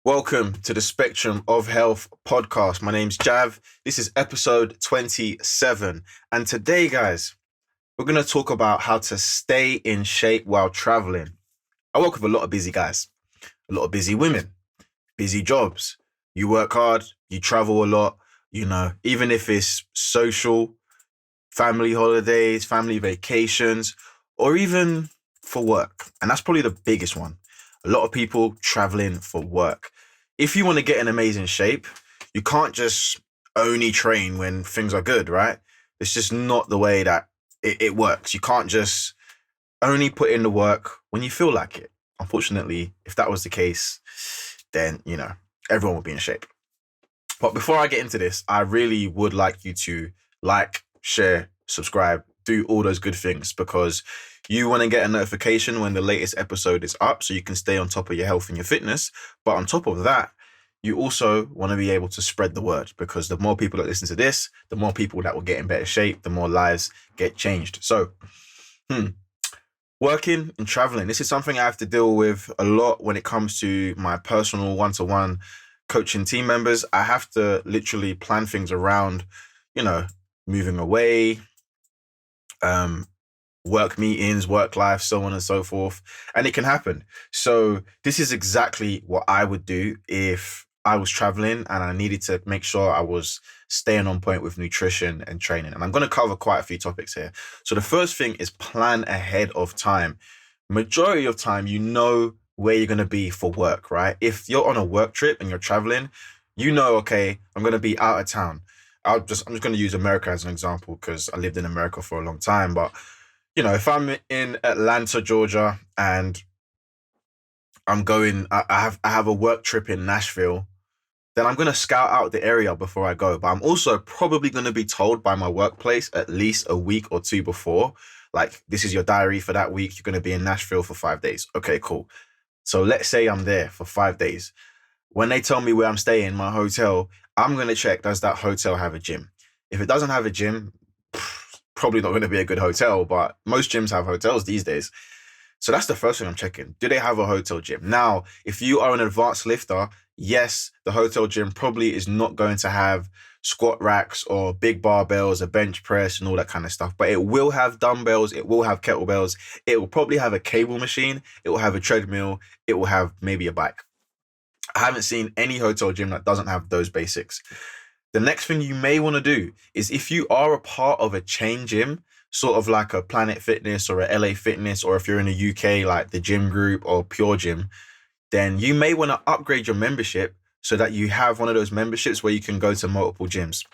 Welcome to the Spectrum of Health podcast. My name's Jav. This is episode 27. And today, guys, we're going to talk about how to stay in shape while traveling. I work with a lot of busy guys, a lot of busy women, busy jobs. You work hard, you travel a lot, even if it's social, family holidays, family vacations, or even for work. And that's probably the biggest one. A lot of people traveling for work. If you want to get in amazing shape, you can't just only train when things are good, right? It's just not the way that it works. You can't just only put in the work when you feel like it. Unfortunately, if that was the case, then, everyone would be in shape. But before I get into this, I really would like you to like, share, subscribe, do all those good things because you want to get a notification when the latest episode is up so you can stay on top of your health and your fitness. But on top of that, you also want to be able to spread the word because the more people that listen to this, the more people that will get in better shape, the more lives get changed. So, working and traveling, this is something I have to deal with a lot when it comes to my personal one-to-one coaching team members. I have to literally plan things around, moving away, work meetings, work life, so on and so forth. And it can happen. So this is exactly what I would do if I was traveling and I needed to make sure I was staying on point with nutrition and training. And I'm going to cover quite a few topics here. So the first thing is plan ahead of time. Majority of time, you know where you're going to be for work, right? If you're on a work trip and you're traveling, okay, I'm going to be out of town. I'm just going to use America as an example because I lived in America for a long time. But, if I'm in Atlanta, Georgia, and I have a work trip in Nashville, then I'm going to scout out the area before I go. But I'm also probably going to be told by my workplace at least a week or two before, like, this is your diary for that week. You're going to be in Nashville for 5 days. Okay, cool. So let's say I'm there for 5 days. When they tell me where I'm staying, my hotel, I'm going to check, does that hotel have a gym? If it doesn't have a gym, probably not going to be a good hotel, but most gyms have hotels these days. So that's the first thing I'm checking. Do they have a hotel gym? Now, if you are an advanced lifter, yes, the hotel gym probably is not going to have squat racks or big barbells, a bench press and all that kind of stuff, but it will have dumbbells, it will have kettlebells, it will probably have a cable machine, it will have a treadmill, it will have maybe a bike. I haven't seen any hotel gym that doesn't have those basics. The next thing you may want to do is if you are a part of a chain gym, sort of like a Planet Fitness or a LA Fitness, or if you're in the UK, like the Gym Group or Pure Gym, then you may want to upgrade your membership so that you have one of those memberships where you can go to multiple gyms.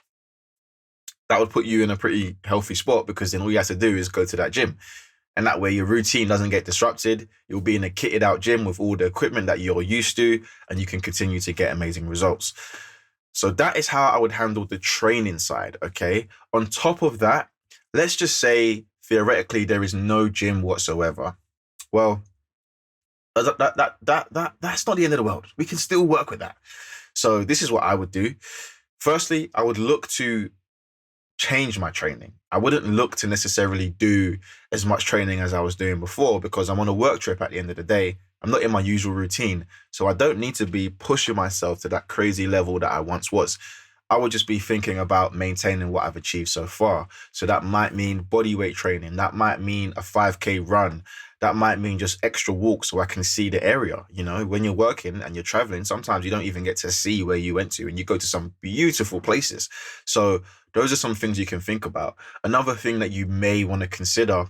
That would put you in a pretty healthy spot because then all you have to do is go to that gym. And that way your routine doesn't get disrupted. You'll be in a kitted out gym with all the equipment that you're used to, and you can continue to get amazing results. So that is how I would handle the training side, okay? On top of that, let's just say theoretically there is no gym whatsoever. Well, that's not the end of the world. We can still work with that. So this is what I would do. Firstly, I would look to change my training. I wouldn't look to necessarily do as much training as I was doing before because I'm on a work trip at the end of the day. I'm not in my usual routine. So I don't need to be pushing myself to that crazy level that I once was. I would just be thinking about maintaining what I've achieved so far. So that might mean body weight training. That might mean a 5K run. That might mean just extra walks so I can see the area. When you're working and you're traveling, sometimes you don't even get to see where you went to and you go to some beautiful places. So those are some things you can think about. Another thing that you may want to consider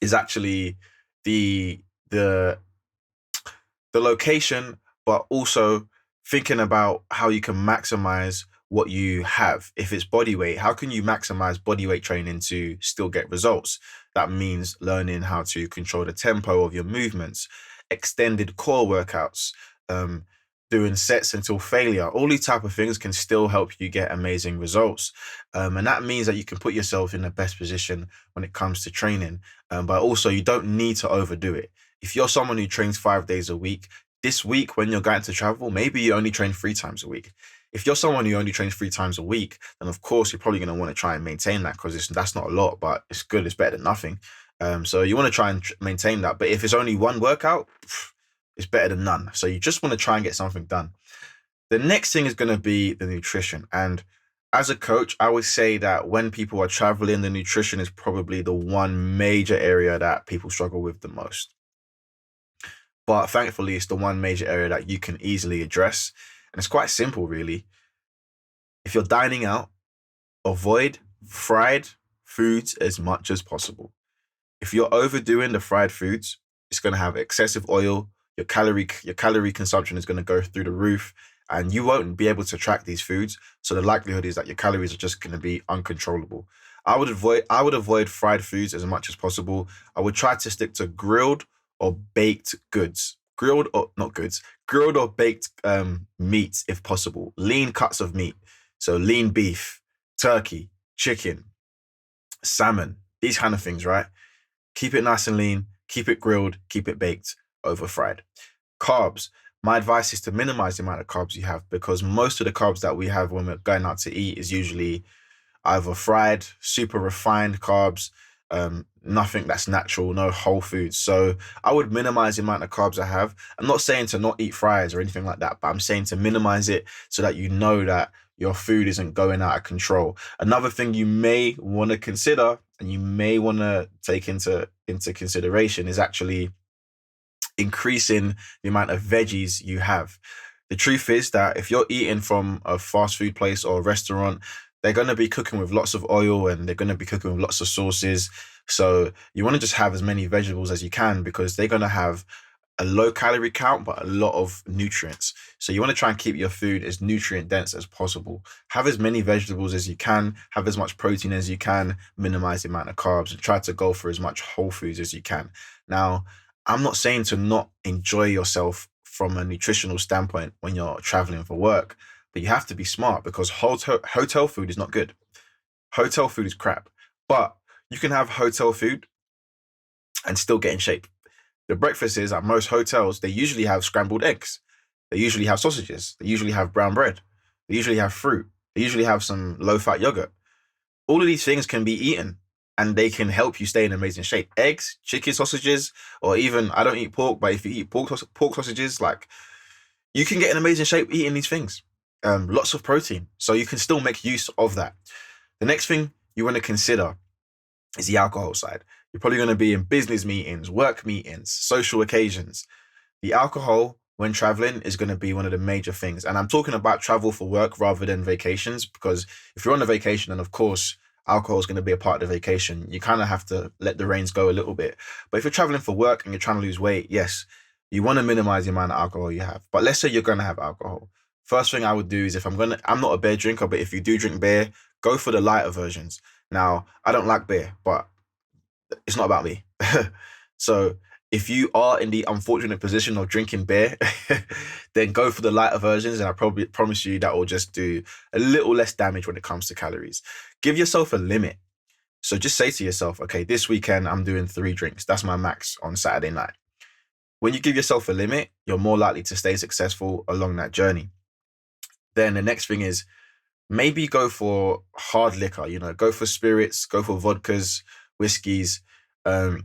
is actually the location, but also thinking about how you can maximize what you have. If it's body weight, how can you maximize body weight training to still get results? That means learning how to control the tempo of your movements, extended core workouts, doing sets until failure. All these type of things can still help you get amazing results. And that means that you can put yourself in the best position when it comes to training. But also you don't need to overdo it. If you're someone who trains 5 days a week, this week when you're going to travel, maybe you only train 3 times a week. If you're someone who only trains 3 times a week, then of course you're probably going to want to try and maintain that because that's not a lot, but it's good. It's better than nothing. So you want to try and maintain that. But if it's only one workout, is better than none. So you just want to try and get something done. The next thing is going to be the nutrition. And as a coach, I would say that when people are traveling, the nutrition is probably the one major area that people struggle with the most. But thankfully, it's the one major area that you can easily address. And it's quite simple, really. If you're dining out, avoid fried foods as much as possible. If you're overdoing the fried foods, it's going to have excessive oil. Your calorie consumption is going to go through the roof, and you won't be able to track these foods. So the likelihood is that your calories are just going to be uncontrollable. I would avoid fried foods as much as possible. I would try to stick to grilled or baked goods. Grilled or not goods, grilled or baked meats if possible. Lean cuts of meat. So lean beef, turkey, chicken, salmon, these kind of things, right? Keep it nice and lean, keep it grilled, keep it baked over fried. Carbs. My advice is to minimize the amount of carbs you have, because most of the carbs that we have when we're going out to eat is usually either fried, super refined carbs, nothing that's natural, no whole foods. So I would minimize the amount of carbs I have. I'm not saying to not eat fries or anything like that, but I'm saying to minimize it so that you know that your food isn't going out of control. Another thing you may want to consider and you may want to take into consideration is actually increasing the amount of veggies you have. The truth is that if you're eating from a fast food place or a restaurant, they're going to be cooking with lots of oil and they're going to be cooking with lots of sauces. So you want to just have as many vegetables as you can, because they're going to have a low calorie count, but a lot of nutrients. So you want to try and keep your food as nutrient dense as possible. Have as many vegetables as you can, have as much protein as you can, minimize the amount of carbs, and try to go for as much whole foods as you can. Now, I'm not saying to not enjoy yourself from a nutritional standpoint when you're traveling for work, but you have to be smart, because hotel food is not good. Hotel food is crap. But you can have hotel food and still get in shape. The breakfasts at most hotels, they usually have scrambled eggs. They usually have sausages. They usually have brown bread. They usually have fruit. They usually have some low-fat yogurt. All of these things can be eaten and they can help you stay in amazing shape. Eggs, chicken sausages, or even, I don't eat pork, but if you eat pork sausages, like, you can get in amazing shape eating these things. Lots of protein. So you can still make use of that. The next thing you want to consider is the alcohol side. You're probably going to be in business meetings, work meetings, social occasions. The alcohol when traveling is going to be one of the major things. And I'm talking about travel for work rather than vacations, because if you're on a vacation, then of course, alcohol is going to be a part of the vacation. You kind of have to let the reins go a little bit. But if you're traveling for work and you're trying to lose weight, yes, you want to minimize the amount of alcohol you have. But let's say you're going to have alcohol. First thing I would do is, I'm not a beer drinker, but if you do drink beer, go for the lighter versions. Now, I don't like beer, but it's not about me. So if you are in the unfortunate position of drinking beer, then go for the lighter versions. And I probably promise you that will just do a little less damage when it comes to calories. Give yourself a limit. So just say to yourself, okay, this weekend I'm doing 3 drinks. That's my max on Saturday night. When you give yourself a limit, you're more likely to stay successful along that journey. Then the next thing is, maybe go for hard liquor, go for spirits, go for vodkas, whiskeys, and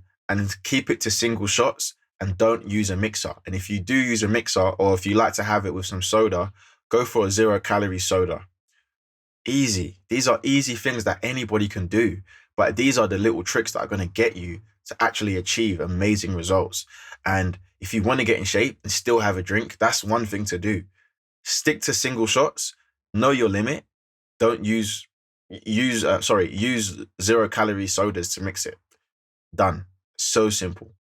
keep it to single shots and don't use a mixer. And if you do use a mixer, or if you like to have it with some soda, go for a 0-calorie soda. Easy. These are easy things that anybody can do, but these are the little tricks that are going to get you to actually achieve amazing results. And if you want to get in shape and still have a drink, that's one thing to do. Stick to single shots, know your limit. Don't use 0-calorie sodas to mix it. Done. So simple.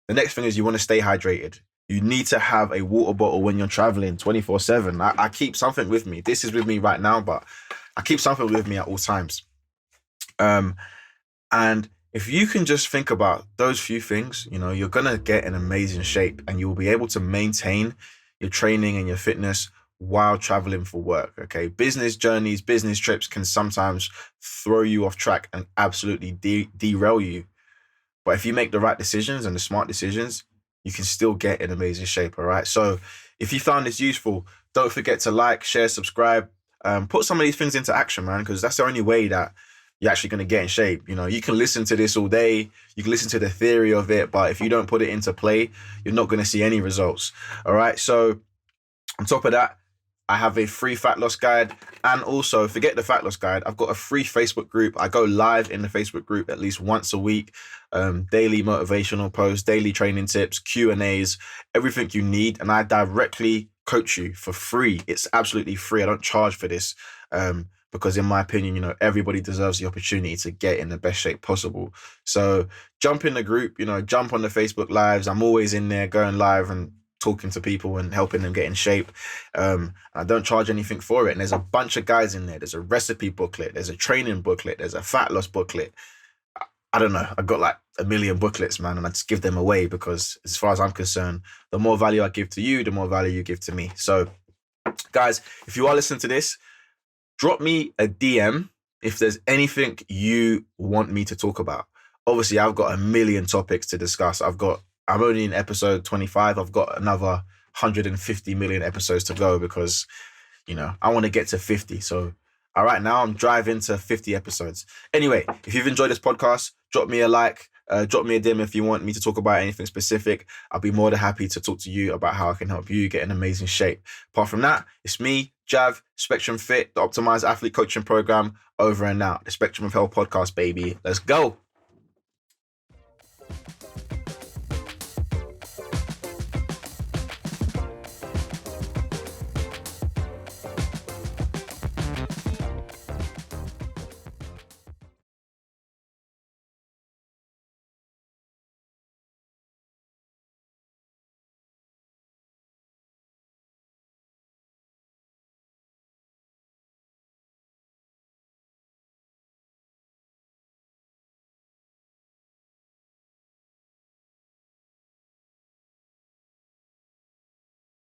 The next thing is, you want to stay hydrated. You need to have a water bottle when you're traveling 24/7. I keep something with me. This is with me right now, but I keep something with me at all times. And if you can just think about those few things, you're going to get in amazing shape and you'll be able to maintain your training and your fitness while traveling for work. Okay. Business journeys, business trips can sometimes throw you off track and absolutely derail you. But if you make the right decisions and the smart decisions, you can still get in amazing shape. All right. So if you found this useful, don't forget to like, share, subscribe, put some of these things into action, man, because that's the only way that you're actually going to get in shape. You know, you can listen to this all day, you can listen to the theory of it, but if you don't put it into play, you're not going to see any results. All right. So on top of that, I have a free fat loss guide. And also, forget the fat loss guide, I've got a free Facebook group. I go live in the Facebook group at least once a week. Daily motivational posts, daily training tips, Q&As, everything you need. And I directly coach you for free. It's absolutely free. I don't charge for this. Because in my opinion, you know, everybody deserves the opportunity to get in the best shape possible. So jump in the group, you know, jump on the Facebook lives. I'm always in there going live and talking to people and helping them get in shape. I don't charge anything for it. And there's a bunch of guys in there. There's a recipe booklet. There's a training booklet. There's a fat loss booklet. I don't know. I've got like a million booklets, man, and I just give them away because as far as I'm concerned, the more value I give to you, the more value you give to me. So guys, if you are listening to this, drop me a DM if there's anything you want me to talk about. Obviously, I've got a million topics to discuss. I'm only in episode 25. I've got another 150 million episodes to go because, you know, I want to get to 50. So, all right, now I'm driving to 50 episodes. Anyway, if you've enjoyed this podcast, drop me a like, drop me a DM if you want me to talk about anything specific. I'll be more than happy to talk to you about how I can help you get in amazing shape. Apart from that, it's me, Jav, Spectrum Fit, the Optimized Athlete Coaching Program, over and out. The Spectrum of Health podcast, baby. Let's go.